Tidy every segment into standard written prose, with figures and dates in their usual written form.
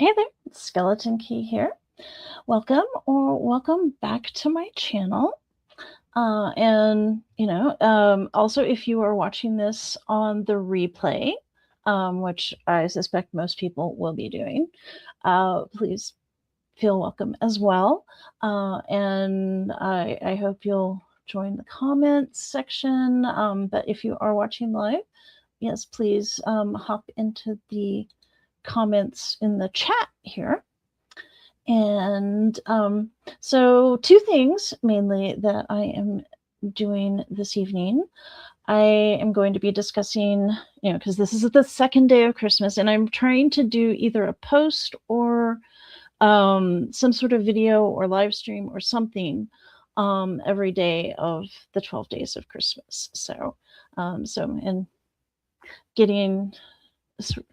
Hey there, Skeleton Key here. Welcome or welcome back to my channel. Also if you are watching this on the replay, which I suspect most people will be doing, please feel welcome as well. And I hope you'll join the comments section. But if you are watching live, yes, please hop into the comments in the chat here. And so two things mainly that I am doing this evening. I am going to be discussing, because this is the second day of Christmas, and I'm trying to do either a post or some sort of video or live stream or something every day of the 12 days of Christmas. So, and getting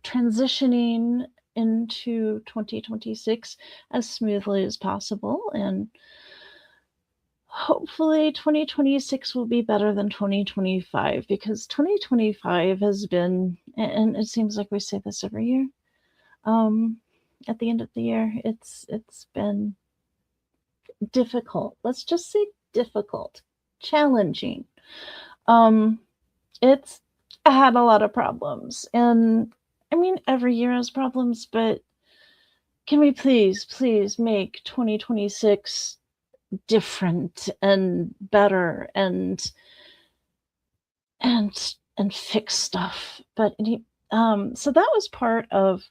transitioning into 2026 as smoothly as possible, and hopefully 2026 will be better than 2025, because 2025 has been, and it seems like we say this every year, at the end of the year, it's been difficult. Let's just say difficult, challenging. It's had a lot of problems, and I mean, every year has problems, but can we please make 2026 different and better and fix stuff? But so that was part of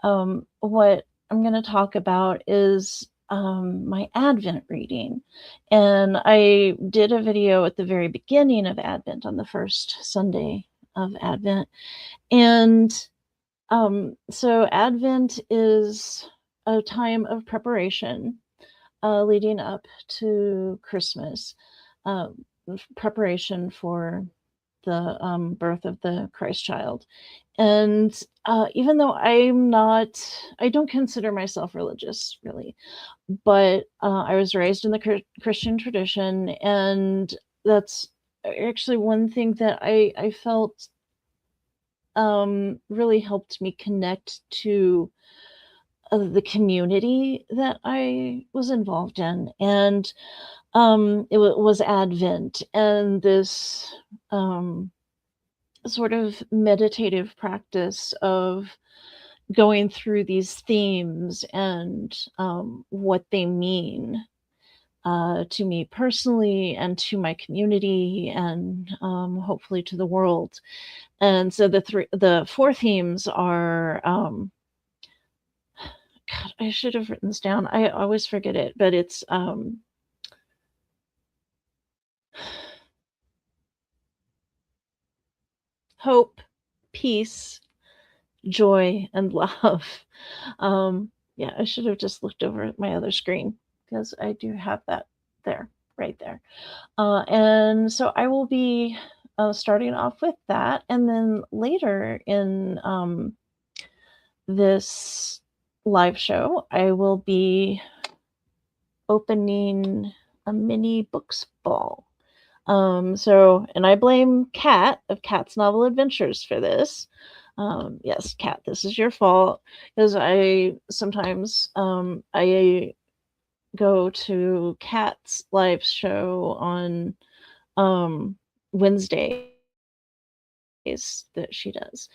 what I'm going to talk about is my Advent reading. And I did a video at the very beginning of Advent on the first Sunday of Advent. And so Advent is a time of preparation leading up to Christmas, preparation for the birth of the Christ child. And even though I don't consider myself religious, really, but I was raised in the Christian tradition, and that's actually one thing that I felt really helped me connect to the community that I was involved in. And it was Advent, and this sort of meditative practice of going through these themes and what they mean to me personally and to my community, and hopefully to the world. And so the four themes are, God, I should have written this down. I always forget it, but it's hope, peace, joy, and love. Yeah, I should have just looked over at my other screen, because I do have that there, right there. And so I will be starting off with that, and then later in this live show, I will be opening a mini books ball. And I blame Kat of Kat's Novel Adventures for this. Yes, Kat, this is your fault, because I sometimes I go to Kat's live show on Wednesdays that she does,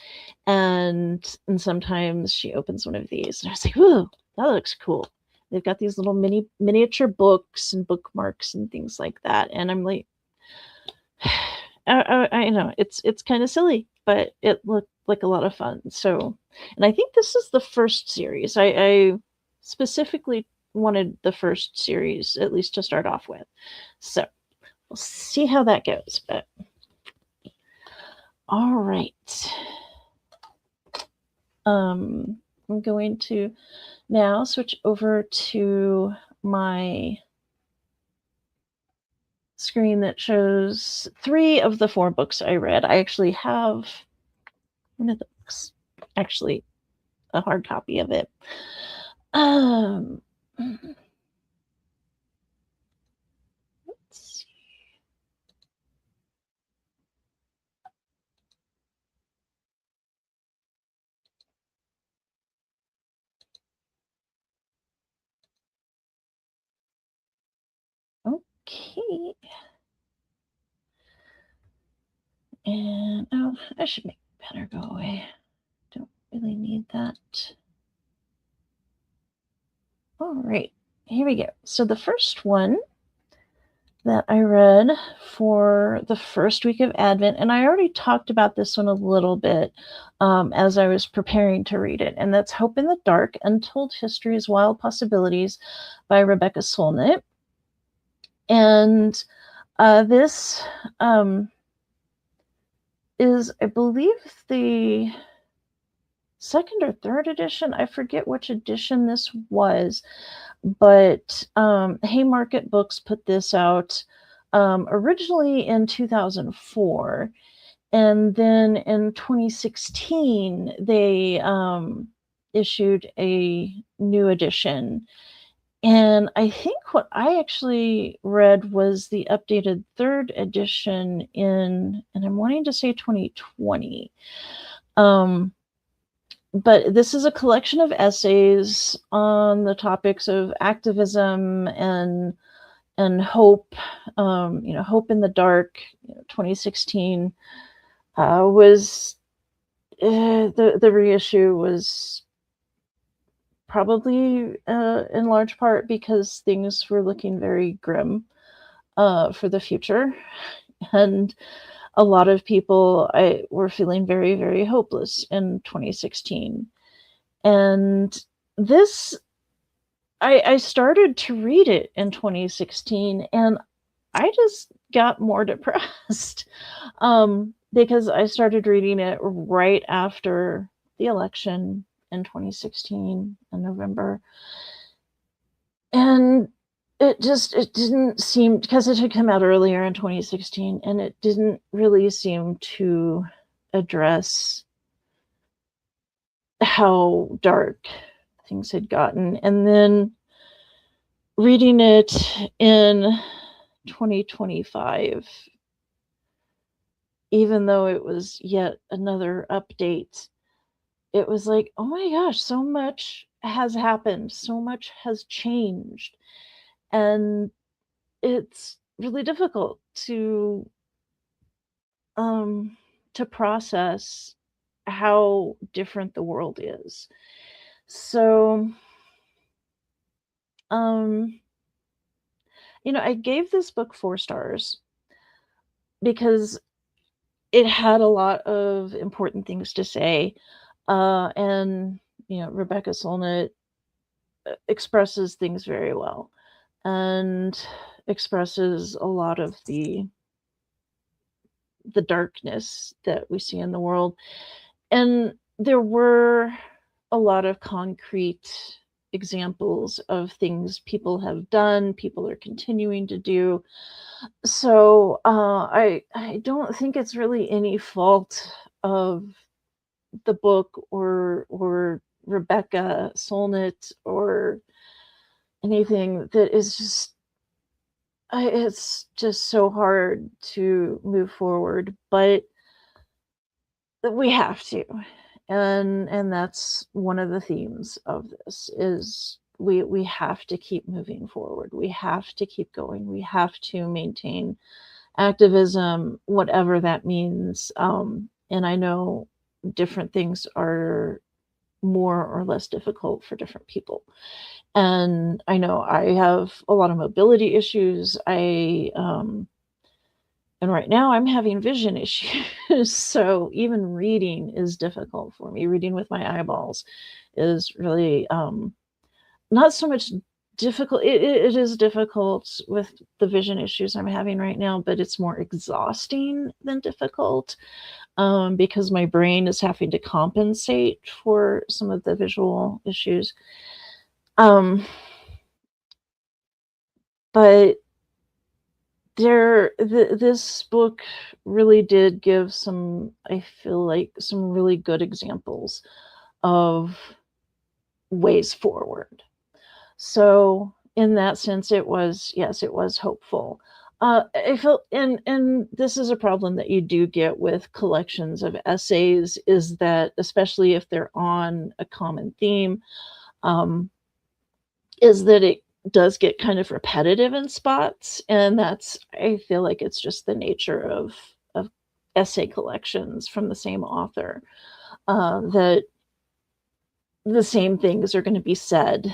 and sometimes she opens one of these, and I was like, "Ooh, that looks cool." They've got these little miniature books and bookmarks and things like that, and I'm like, I know it's kind of silly, but it looked like a lot of fun. So, and I think this is the first series. I specifically wanted the first series at least to start off with. So we'll see how that goes. But all right. I'm going to now switch over to my screen that shows 3 of the 4 books I read. I actually have one of the books, actually a hard copy of it. Let's see. Okay. And oh, I should make banner go away. Don't really need that. All right, here we go. So the first one that I read for the first week of Advent, and I already talked about this one a little bit as I was preparing to read it, and that's Hope in the Dark, Untold Histories, Wild Possibilities by Rebecca Solnit. And this is, I believe, the second or third edition. I forget which edition this was, but Haymarket Books put this out originally in 2004. And then in 2016, they issued a new edition. And I think what I actually read was the updated third edition in, and I'm wanting to say 2020. But this is a collection of essays on the topics of activism and hope. Hope in the Dark. 2016 was the reissue was probably in large part because things were looking very grim for the future, and a lot of people were feeling very, very hopeless in 2016. And this, I started to read it in 2016, and I just got more depressed because I started reading it right after the election in 2016 in November. And it didn't seem, because it had come out earlier in 2016, and it didn't really seem to address how dark things had gotten. And then reading it in 2025, even though it was yet another update, it was like, oh my gosh, so much has happened, so much has changed. And it's really difficult to process how different the world is. So, I gave this book 4 stars because it had a lot of important things to say. And, Rebecca Solnit expresses things very well and expresses a lot of the darkness that we see in the world. And there were a lot of concrete examples of things people have done, people are continuing to do. So I don't think it's really any fault of the book or Rebecca Solnit or anything. That is just, it's just so hard to move forward, but we have to. And that's one of the themes of this, is we have to keep moving forward. We have to keep going. We have to maintain activism, whatever that means. And I know different things are more or less difficult for different people. And I know I have a lot of mobility issues. And right now I'm having vision issues. So even reading is difficult for me. Reading with my eyeballs is really not so much difficult. It is difficult with the vision issues I'm having right now, but it's more exhausting than difficult because my brain is having to compensate for some of the visual issues. But this book really did give some, I feel like, some really good examples of ways forward. So in that sense, it was hopeful. I felt, and this is a problem that you do get with collections of essays, is that, especially if they're on a common theme, is that does get kind of repetitive in spots, and that's I feel like it's just the nature of essay collections from the same author, that the same things are gonna be said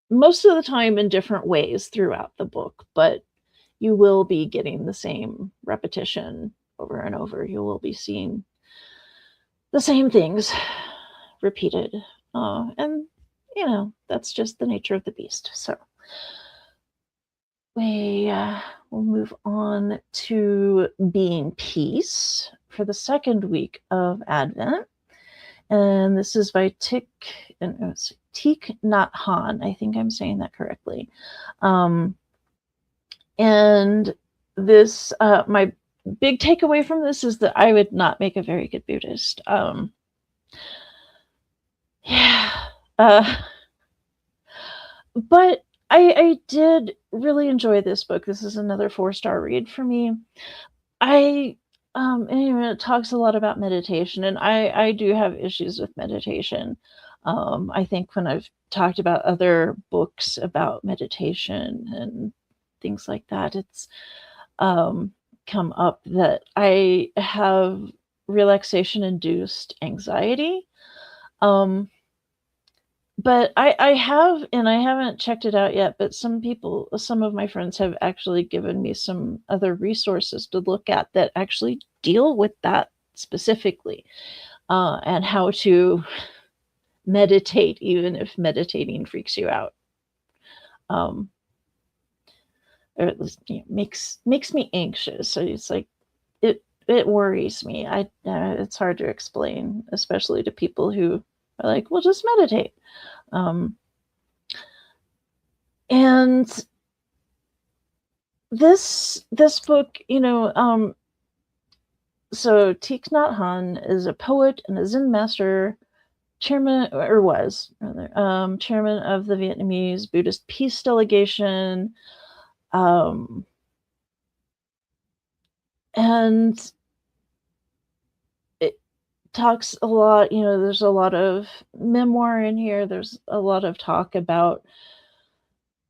most of the time in different ways throughout the book, but you will be getting the same repetition over and over. You will be seeing the same things repeated. And, that's just the nature of the beast. So we will move on to Being Peace for the second week of Advent. And this is by Thich Nhat Hanh. I think I'm saying that correctly. And this, my big takeaway from this is that I would not make a very good Buddhist. Yeah. But I did really enjoy this book. This is another 4-star read for me. And it talks a lot about meditation, and I do have issues with meditation. I think when I've talked about other books about meditation and things like that, it's come up that I have relaxation-induced anxiety. But I have, and I haven't checked it out yet, but some of my friends have actually given me some other resources to look at that actually deal with that specifically, and how to meditate even if meditating freaks you out. Or at least, makes me anxious. So it's like it worries me. It's hard to explain, especially to people who are like, "Well, just meditate." And this book, so Thich Nhat Hanh is a poet and a Zen master, chairman, or was rather, chairman of the Vietnamese Buddhist Peace Delegation, and it talks a lot. There's a lot of memoir in here. There's a lot of talk about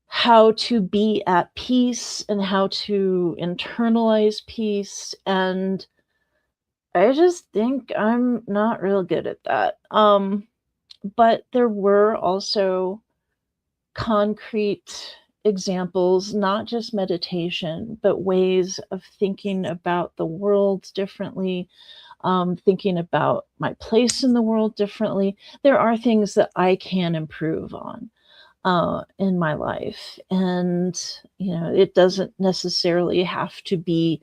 how to be at peace and how to internalize peace, and I just think I'm not real good at that. But there were also concrete examples, not just meditation, but ways of thinking about the world differently, thinking about my place in the world differently. There are things that I can improve on in my life. And, it doesn't necessarily have to be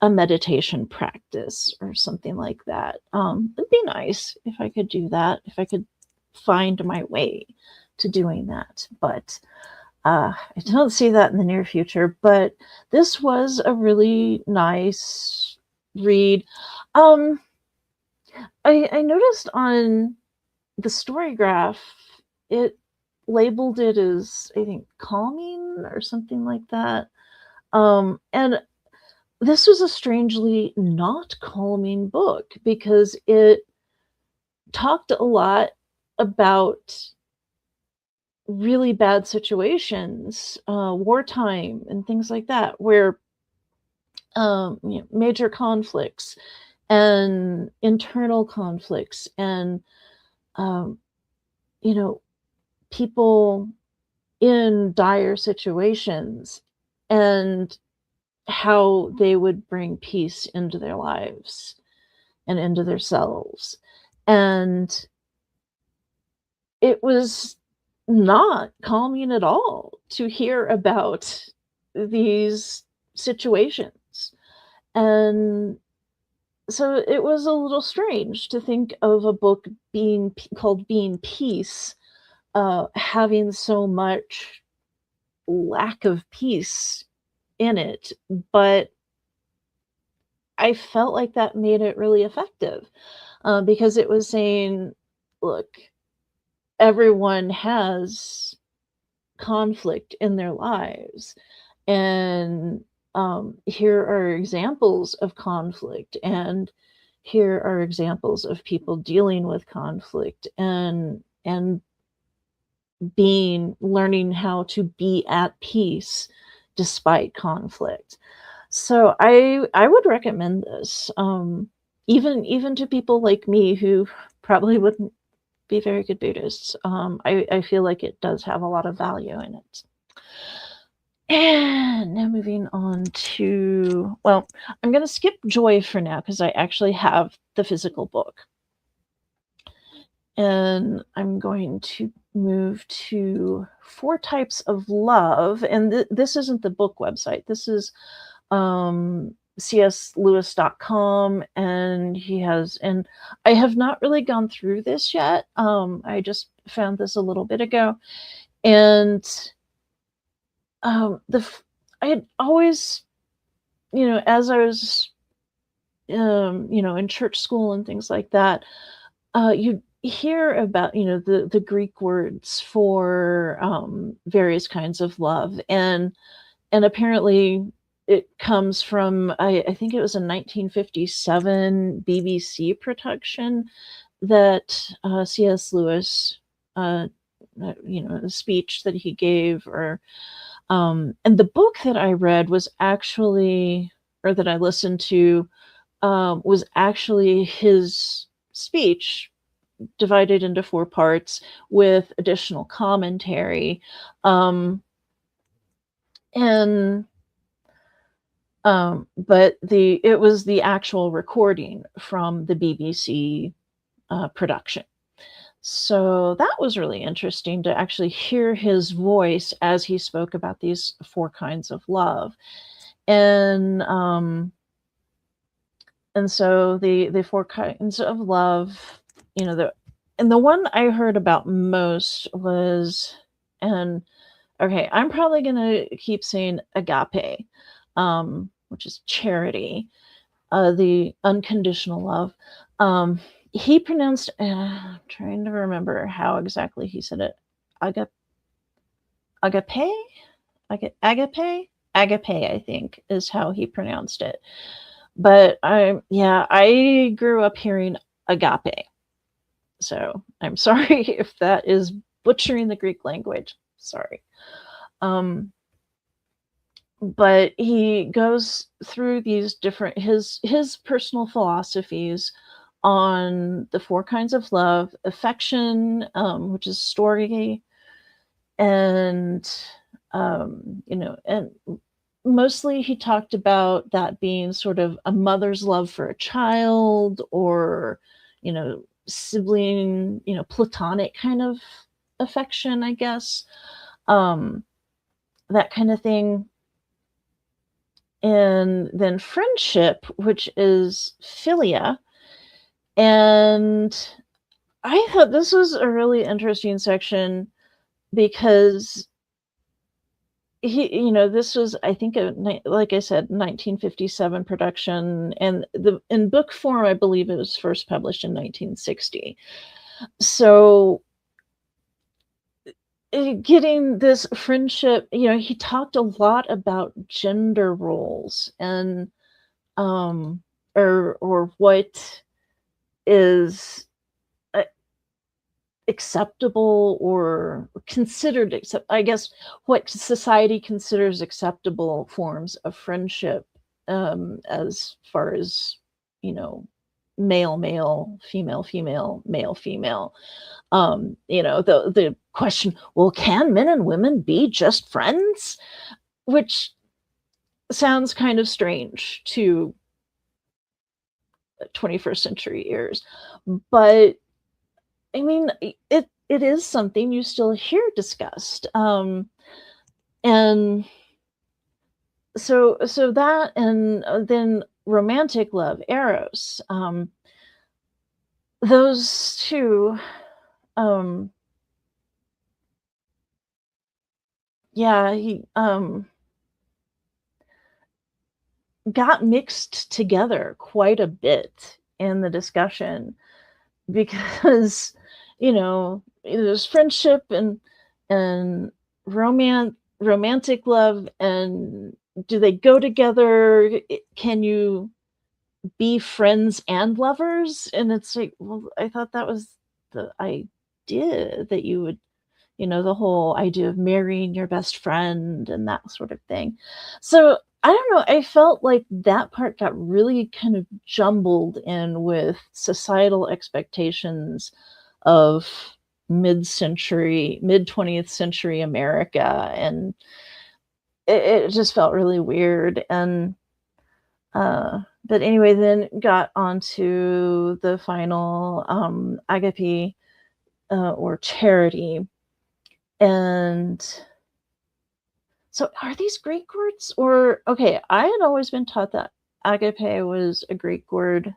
a meditation practice or something like that. It'd be nice if I could do that, if I could find my way to doing that. But I don't see that in the near future. But this was a really nice read. I noticed on the story graph, it labeled it as, I think, calming or something like that. And this was a strangely not calming book because it talked a lot about really bad situations, wartime and things like that, where major conflicts and internal conflicts and um, you know people in dire situations, and how they would bring peace into their lives and into their selves. And it was not calming at all to hear about these situations. And so it was a little strange to think of a book called Being Peace, having so much lack of peace in it, but I felt like that made it really effective, because it was saying, look, everyone has conflict in their lives, and here are examples of conflict, and here are examples of people dealing with conflict, and learning how to be at peace despite conflict. So I would recommend this, even to people like me who probably wouldn't be very good Buddhists. I feel like it does have a lot of value in it. And now moving on to, well, I'm going to skip joy for now because I actually have the physical book. And I'm going to move to 4 types of love. And this isn't the book website. This is cslewis.com, and and I have not really gone through this yet. I just found this a little bit ago. And I had always, as I was, in church school and things like that, you hear about, the Greek words for various kinds of love, and apparently it comes from, I think it was a 1957 BBC production that C.S. Lewis, a speech that he gave, and the book that I read was actually, or that I listened to, was actually his speech divided into 4 parts with additional commentary. And but it was the actual recording from the BBC production. So that was really interesting to actually hear his voice as he spoke about these 4 kinds of love. And so the 4 kinds of love, the one I heard about most was, and okay, I'm probably gonna keep saying agape, which is charity, the unconditional love. He pronounced, I'm trying to remember how exactly he said it. Agape, agape, agape, I think is how he pronounced it. But I grew up hearing agape. So I'm sorry if that is butchering the Greek language. Sorry. But he goes through these different, his personal philosophies on the 4 kinds of love: affection, which is storge, and and mostly he talked about that being sort of a mother's love for a child, or sibling, platonic kind of affection, I guess, that kind of thing. And then friendship, which is philia. And I thought this was a really interesting section because this was, I think, like I said, 1957 production, and in book form, I believe it was first published in 1960. So getting this friendship, he talked a lot about gender roles, and or what is acceptable or considered I guess what society considers acceptable forms of friendship, as far as, male male, female female, male female. The question, well, can men and women be just friends? Which sounds kind of strange to 21st century ears, but I mean, it is something you still hear discussed. And so that, and then romantic love, eros, those 2, he got mixed together quite a bit in the discussion, because there's friendship and romantic love, and do they go together? Can you be friends and lovers? And it's like, well, I thought that was the idea, that you would, the whole idea of marrying your best friend and that sort of thing. So I don't know, I felt like that part got really kind of jumbled in with societal expectations of mid 20th century America, and it just felt really weird. And but anyway, then got onto the final agape, or charity. And so are these Greek words? Or okay, I had always been taught that agape was a Greek word.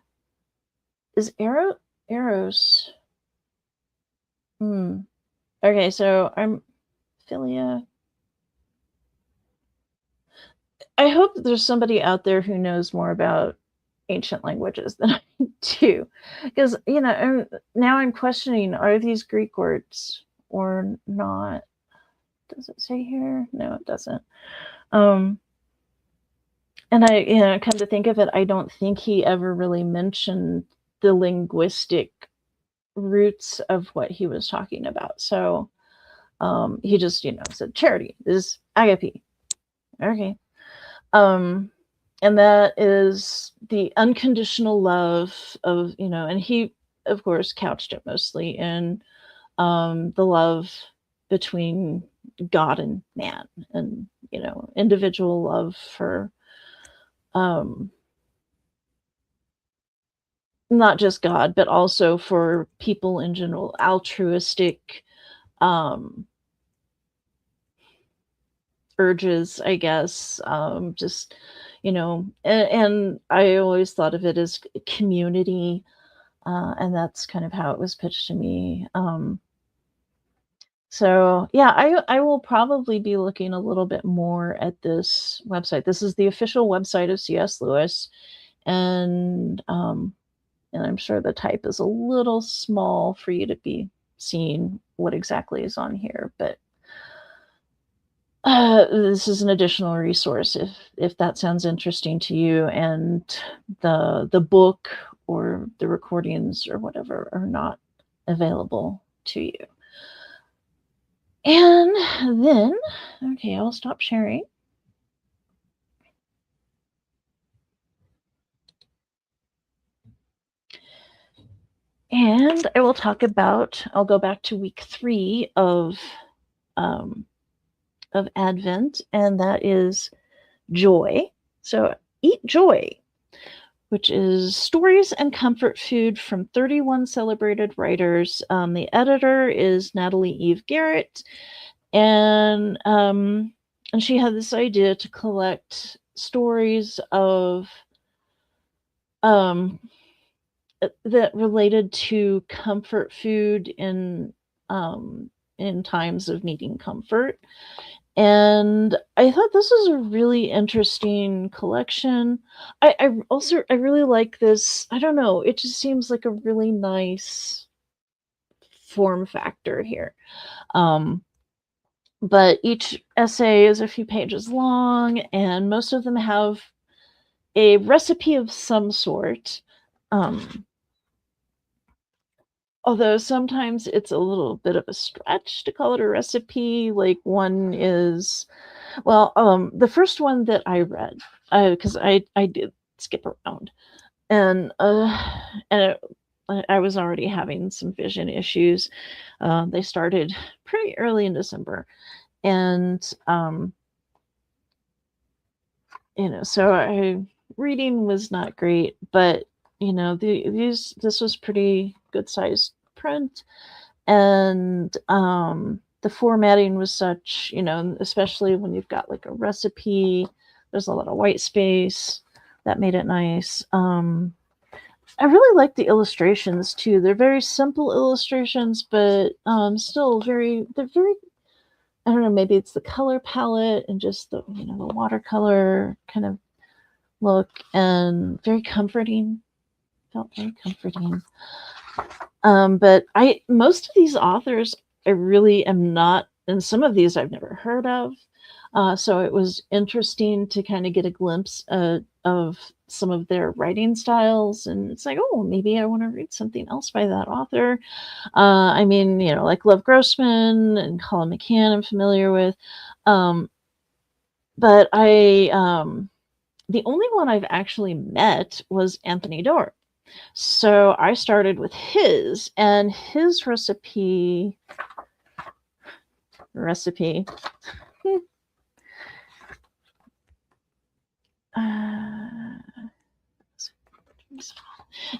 Is eros? Hmm. Okay, so I'm philia. I hope that there's somebody out there who knows more about ancient languages than I do, because now I'm questioning, are these Greek words or not? Does it say here? No, it doesn't. And come to think of it, I don't think he ever really mentioned the linguistic roots of what he was talking about. So he just, said charity is agape. Okay. And that is the unconditional love of, and he, of course, couched it mostly in the love between God and man, and, individual love for not just God, but also for people in general, altruistic um, urges, I guess. Just, and I always thought of it as community, and that's kind of how it was pitched to me. So yeah, I will probably be looking a little bit more at this website. This is the official website of C.S. Lewis, and I'm sure the type is a little small for you to be seeing what exactly is on here, but this is an additional resource if that sounds interesting to you, and the book or the recordings or whatever are not available to you. And then, okay, I'll stop sharing. And I will talk about, I'll go back to week 3 of Advent, and that is joy. So eat joy, which is stories and comfort food from 31 celebrated writers. The editor is Natalie Eve Garrett, and she had this idea to collect stories of that related to comfort food in times of needing comfort. And I thought this was a really interesting collection. I really like this. I don't know, it just seems like a really nice form factor here. But each essay is a few pages long, and most of them have a recipe of some sort. Although sometimes it's a little bit of a stretch to call it a recipe. Like one is, well, the first one that I read, because I did skip around, and I was already having some vision issues. They started pretty early in December, and so reading was not great, but this was pretty good sized print, and the formatting was such, especially when you've got like a recipe, there's a lot of white space that made it nice. I really like the illustrations too. They're very simple illustrations, but still they're very, I don't know, maybe it's the color palette and just the the watercolor kind of look, and very comforting. Felt very comforting. But most of these authors I really am not, and some of these I've never heard of. So it was interesting to kind of get a glimpse of some of their writing styles, and it's like, oh, maybe I want to read something else by that author. I mean, like Lev Grossman and Colin McCann, I'm familiar with. Um, but the only one I've actually met was Anthony Doerr. So I started with his, and his recipe.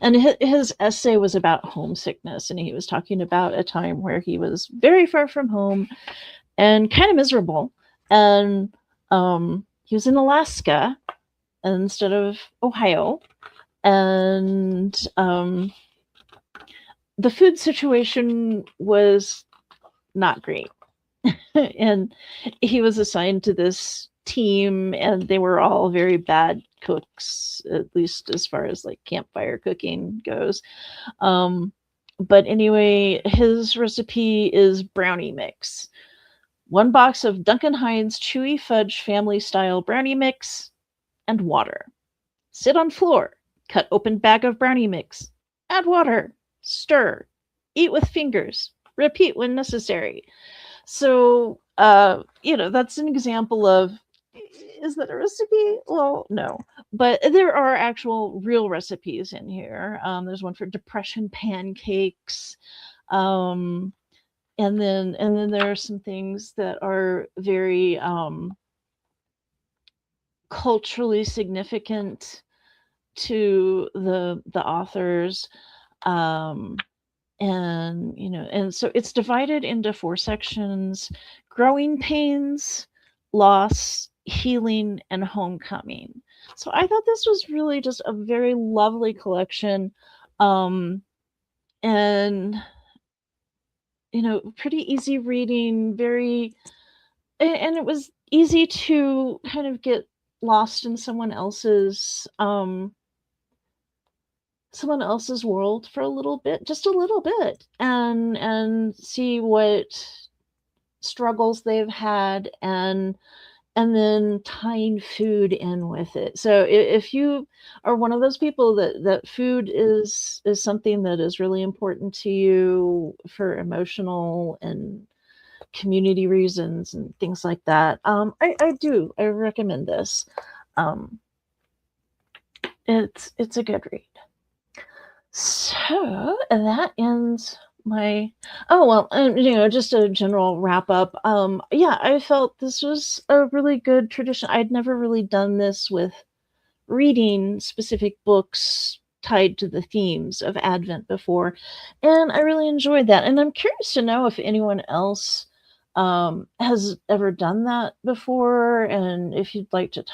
And his essay was about homesickness, and he was talking about a time where he was very far from home and kind of miserable. And he was in Alaska instead of Ohio. And the food situation was not great. And he was assigned to this team, and they were all very bad cooks, at least as far as like campfire cooking goes. But anyway, his recipe is brownie mix. 1 box of Duncan Hines Chewy Fudge family style brownie mix and water. Sit on floor. Cut open bag of brownie mix. Add water. Stir. Eat with fingers. Repeat when necessary. So, that's an example of, is that a recipe? Well, no, but there are actual real recipes in here. There's one for depression pancakes. And then there are some things that are very culturally significant to the authors. And so it's divided into 4 sections: growing pains, loss, healing, and homecoming. So I thought this was really just a very lovely collection. And pretty easy reading, and it was easy to kind of get lost in someone else's world for a little bit, just a little bit, and see what struggles they've had, and then tying food in with it. So if you are one of those people that food is something that is really important to you for emotional and community reasons and things like that, I recommend this. It's a good read. So that ends my just a general wrap up. I felt this was a really good tradition. I'd never really done this with reading specific books tied to the themes of Advent before, and I really enjoyed that. And I'm curious to know if anyone else has ever done that before, and if you'd like to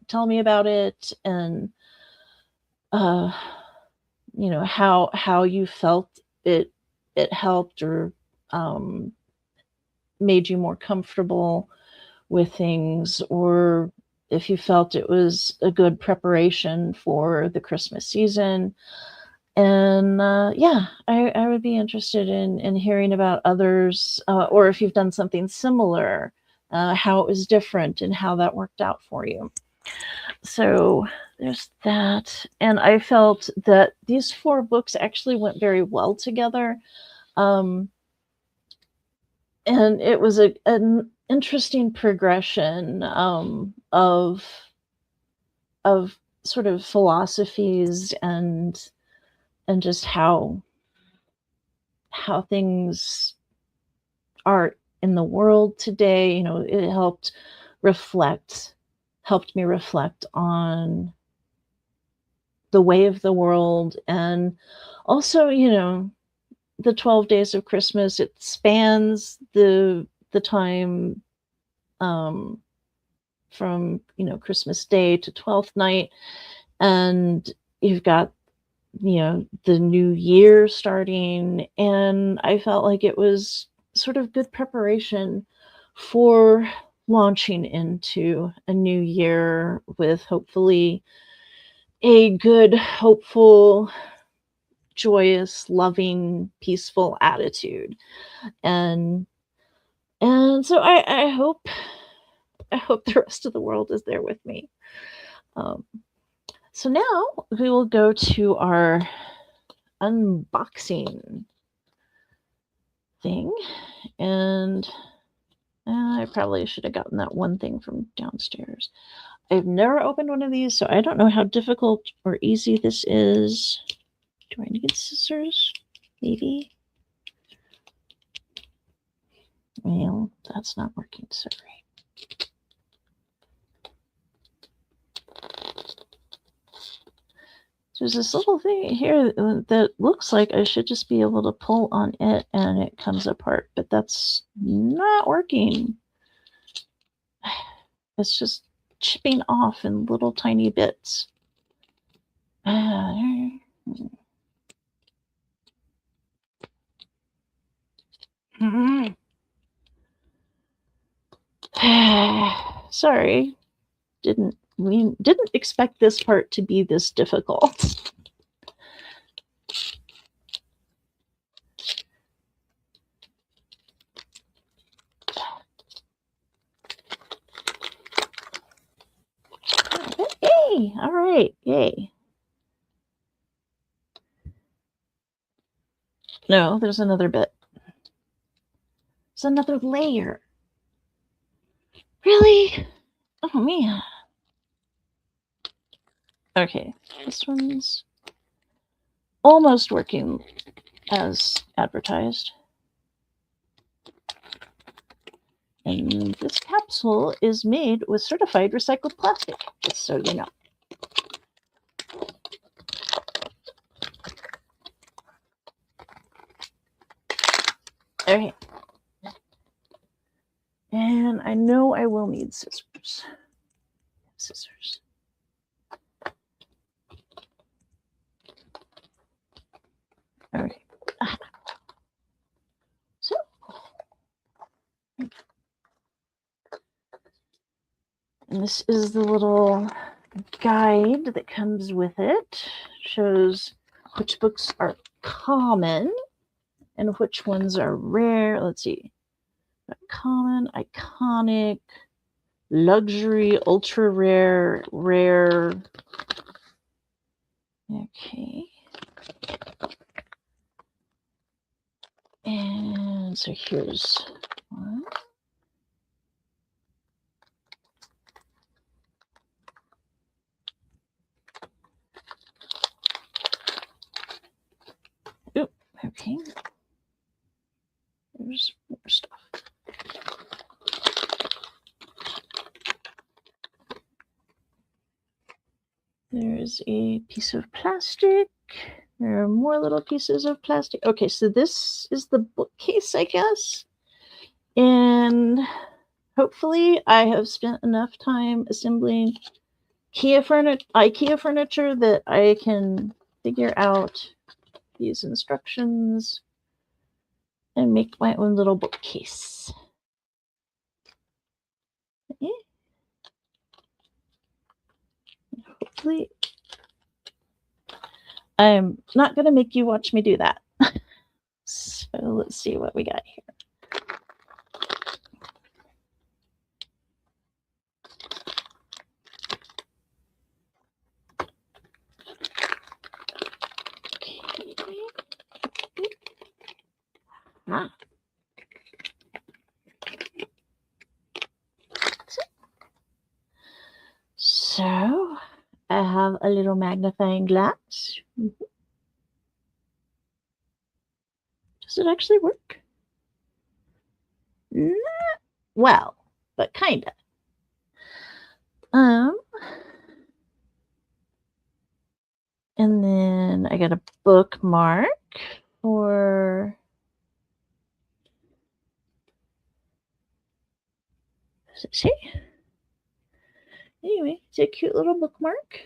tell me about it, and how you felt it helped or made you more comfortable with things, or if you felt it was a good preparation for the Christmas season. And I would be interested in hearing about others, or if you've done something similar, how it was different and how that worked out for you. So there's that. And I felt that these 4 books actually went very well together. And it was an interesting progression of sort of philosophies and just how things are in the world today. It helped me reflect on the way of the world, and also, the 12 days of Christmas. It spans the time from Christmas Day to 12th night, and you've got the new year starting, and I felt like it was sort of good preparation for launching into a new year with hopefully a good, hopeful, joyous, loving, peaceful attitude. And so I hope the rest of the world is there with me. So now we will go to our unboxing thing, and I probably should have gotten that one thing from downstairs. I've never opened one of these, so I don't know how difficult or easy this is. Do I need scissors? Maybe. Well, that's not working so great. There's this little thing here that looks like I should just be able to pull on it and it comes apart, but that's not working. It's just chipping off in little tiny bits. Sorry, we didn't expect this part to be this difficult. Yay! All right, yay. No, there's another bit. There's another layer. Really? Oh, man. Okay, this one's almost working as advertised. And this capsule is made with certified recycled plastic, just so you know. All right. And I know I will need scissors. Scissors. Okay. So. And this is the little guide that comes with it. Shows which books are common and which ones are rare. Let's see. Common, iconic, luxury, ultra rare, rare. Okay. And so here's one. Ooh, okay. There's more stuff. There's a piece of plastic. There are more little pieces of plastic. Okay, so this is the bookcase, I guess. And hopefully I have spent enough time assembling IKEA furniture that I can figure out these instructions and make my own little bookcase. Okay. Hopefully, I'm not going to make you watch me do that. So let's see what we got here. Okay. So I have a little magnifying glass. Does it actually work? Not well, but kinda. And then I got a bookmark for. Does it say? Anyway, it's a cute little bookmark.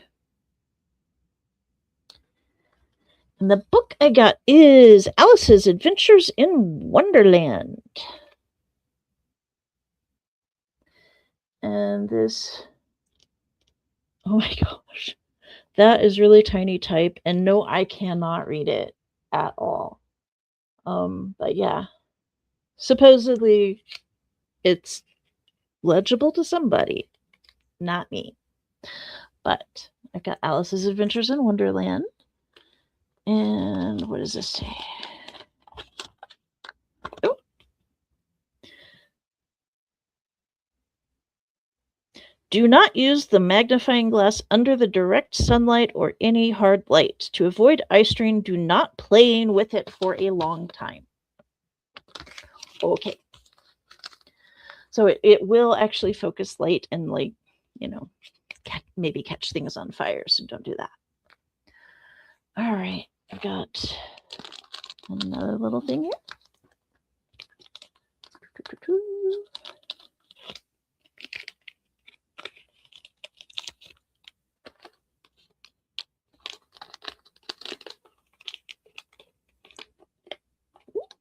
And the book I got is Alice's Adventures in Wonderland. And this, oh my gosh, that is really tiny type. And no, I cannot read it at all. But yeah, supposedly it's legible to somebody, not me. But I've got Alice's Adventures in Wonderland. And what does this say? Oh. Do not use the magnifying glass under the direct sunlight or any hard light. To avoid eye strain, do not playing with it for a long time. Okay. So it will actually focus light and, like, you know, maybe catch things on fire, so don't do that. All right, I've got another little thing here.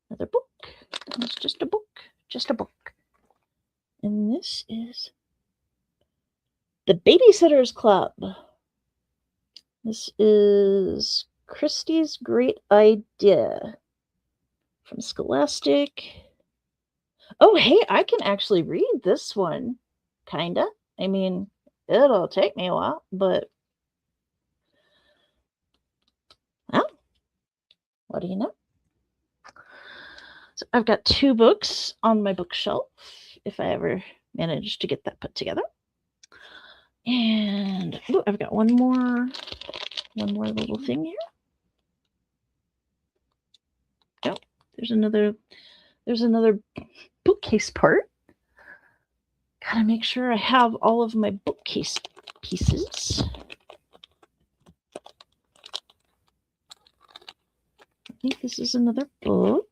Another book. It's just a book. Just a book. And this is The Babysitter's Club. This is Christie's Great Idea from Scholastic. Oh, hey, I can actually read this one, kinda. I mean, it'll take me a while, but well, what do you know? So I've got 2 books on my bookshelf, if I ever manage to get that put together. And ooh, I've got one more little thing here. Oh, there's another bookcase part. Gotta make sure I have all of my bookcase pieces. I think this is another book.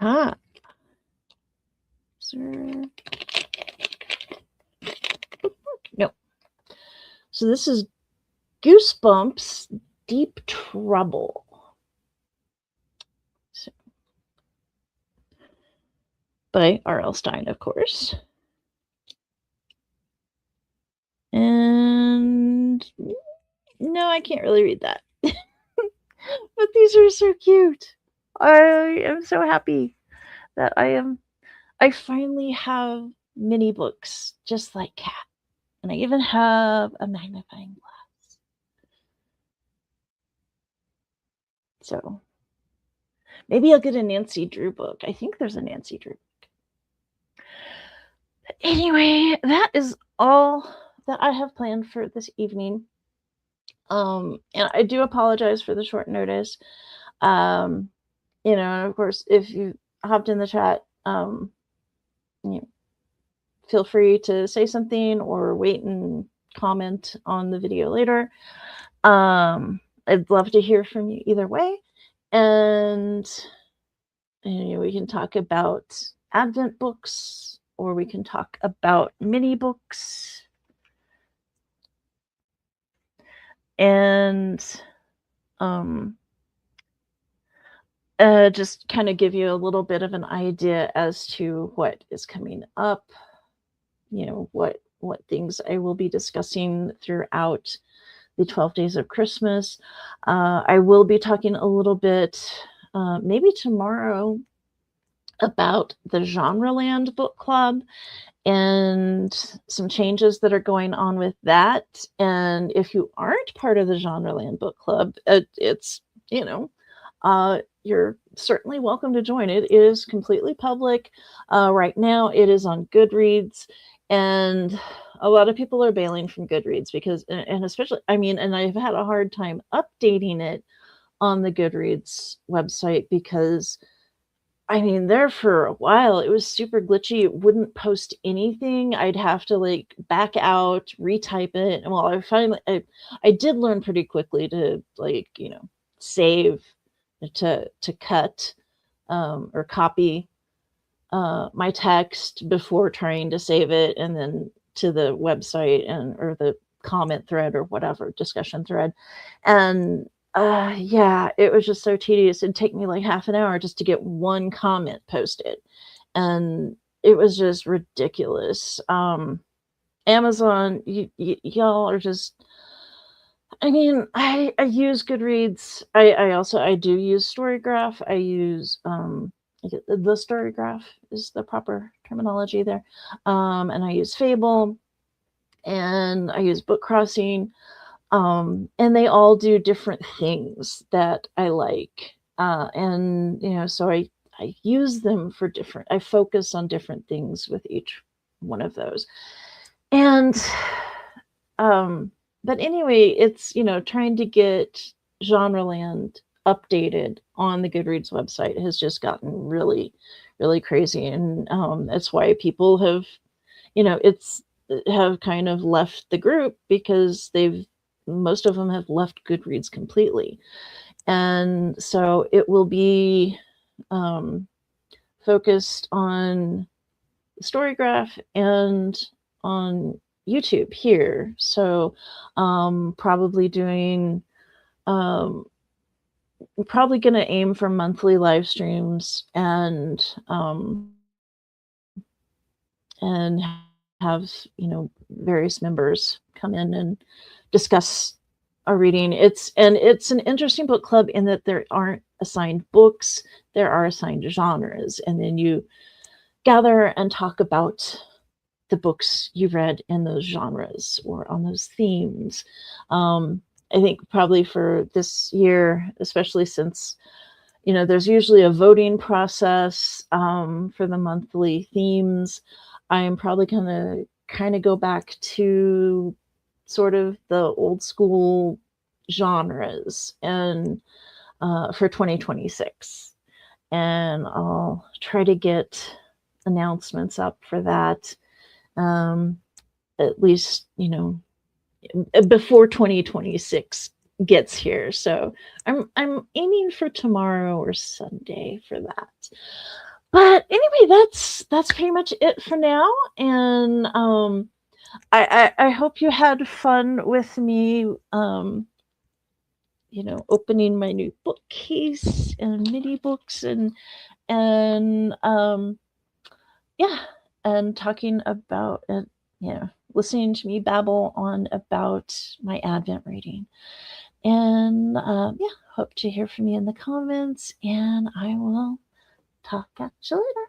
Ah. Sir. No. So this is Goosebumps Deep Trouble. So, by R.L. Stine, of course. And no, I can't really read that. But these are so cute. I am so happy that I finally have mini books just like Cat. And I even have a magnifying glass. So maybe I'll get a Nancy Drew book. I think there's a Nancy Drew book. But anyway, that is all that I have planned for this evening. And I do apologize for the short notice. And of course, if you hopped in the chat, feel free to say something or wait and comment on the video later. I'd love to hear from you either way. And we can talk about Advent books, or we can talk about mini books. And just kind of give you a little bit of an idea as to what is coming up, what things I will be discussing throughout the 12 days of Christmas. I will be talking a little bit, maybe tomorrow, about the Genreland book club and some changes that are going on with that. And if you aren't part of the Genreland book club, it's, you're certainly welcome to join. It is completely public. Right now it is on Goodreads, and a lot of people are bailing from Goodreads because, and especially, and I've had a hard time updating it on the Goodreads website because there for a while, it was super glitchy. It wouldn't post anything. I'd have to back out, retype it. And well, I did learn pretty quickly to save, to cut or copy my text before trying to save it and then to the website or the comment thread or whatever, discussion thread. And yeah, it was just so tedious. It'd take me half an hour just to get one comment posted. And it was just ridiculous. Amazon, y'all are just, I use Goodreads. I do use Storygraph. I use the story graph is the proper terminology there. And I use Fable, and I use Book Crossing, and they all do different things that I like. And so I use them for different. I focus on different things with each one of those. And but anyway, it's trying to get Genreland updated on the Goodreads website has just gotten really, really crazy, and that's why people it's have kind of left the group, because most of them have left Goodreads completely. And so it will be focused on Storygraph and on YouTube here. So probably doing probably going to aim for monthly live streams, and have various members come in and discuss a reading. It's an interesting book club in that there aren't assigned books, there are assigned genres, and then you gather and talk about the books you read in those genres or on those themes. I think probably for this year, especially since there's usually a voting process for the monthly themes, I am probably going to kind of go back to sort of the old school genres and for 2026. And I'll try to get announcements up for that at least, before 2026 gets here. So I'm aiming for tomorrow or Sunday for that. But anyway, that's pretty much it for now. And I hope you had fun with me opening my new bookcase and mini books and yeah, and talking about it, listening to me babble on about my Advent reading. And hope to hear from you in the comments, and I will talk at you later.